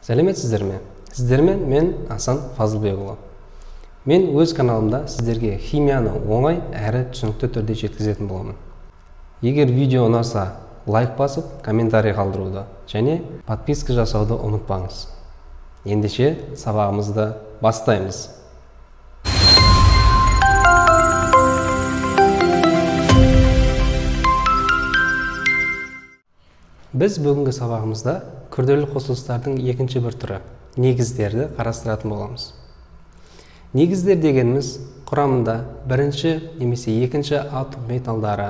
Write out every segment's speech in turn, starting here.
Сәлеметсіздер ме? Сіздермен мен Асан Фазылбекұлы. Мен өз каналымда сіздерге химияны оңай әрі түсінікті түрде жеткізетін боламын. Егер видео ұнаса, лайк басып, комментарий қалдыруды және подписка жасауды ұмытпаңыз. Ендеше сабағымызды бастаймыз. Біз бүгінгі сабағымызда күрделі қосылыстардың екінші бір түрі негіздерді қарастыратын боламыз. Негіздер дегеніміз құрамында бірінші немесе екінші атом металдары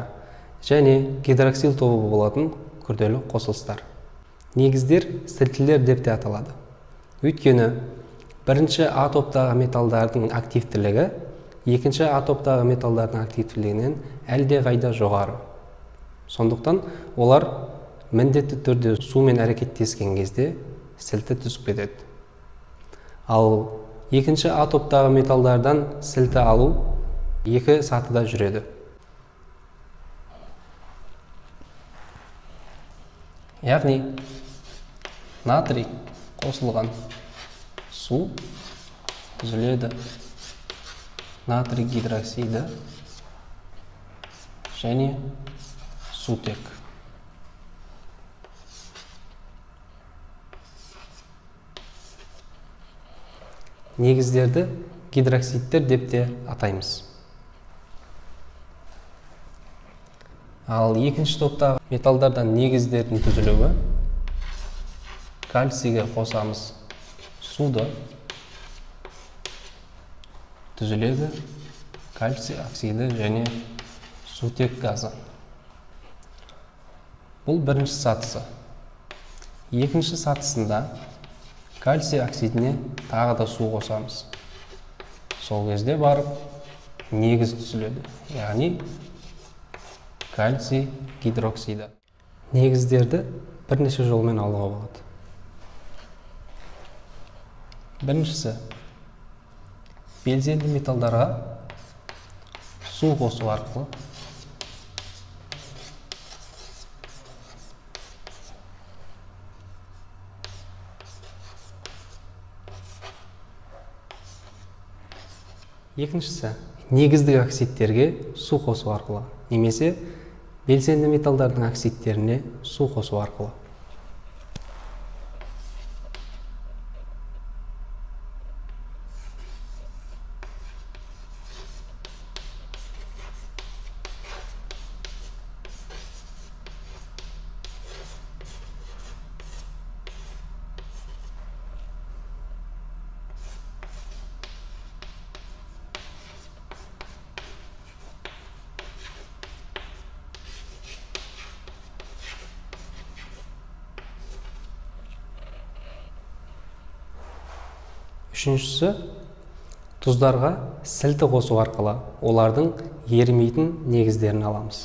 және гидроксил тобы болатын күрделі қосылыстар. Негіздер сілтілер деп те аталады. Өйткені бірінші атоптағы металдардың активтілігі екінші атоптағы металдардың активтілігінен әлдеқайда жоғары. Сондықтан олар міндетті түрде сумен әрекеттескен кезде сілті түсіп кетеді. Ал екінші атоптағы металдардан сілті алу екі сатыда жүреді. Яғни натрий қосылған су түзіледі, натрий гидроксиді және сутек. Негіздерді гидроксидтер деп те атаймыз. Ал екінші топтағы металдардан негіздердің түзілуі кальцийге қосамыз суды, түзіледі кальций оксиді және сутек газы. Бұл бірінші сатысы. Екінші сатысында кальций оксидіне тағы да су қосамыз. Сол кезде барып негіз түзіледі, яғни кальций гидроксиді. Негіздерді бірнеше жолмен алуға болады. Біріншісі, белсенді металдарға су қосу арқылы. Екіншісі, негіздік оксидтерге су қосу арқылы, немесе белсенді металдардың оксидтеріне су қосу арқылы. Үшіншісі, тұздарға сілті қосу арқылы олардың ерімейтін негіздерін аламыз.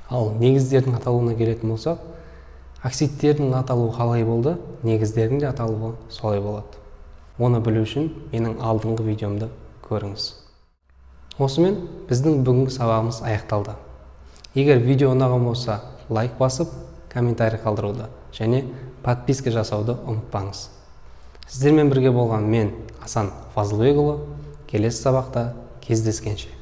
Ал негіздердің аталуына келетін болсақ, оксидтердің аталуы қалай болды, негіздердің де аталуы солай болады. Оны білу үшін менің алдыңғы видеомды көріңіз. Осымен біздің бүгінгі сабағымыз аяқталды. Егер видео ұнаған болса, лайк басып, комментарий қалдыруды және подписка жасауды ұмытпаңыз. Сіздермен бірге болған мен Асан Фазылбекұлы. Келесі сабақта кездескенше.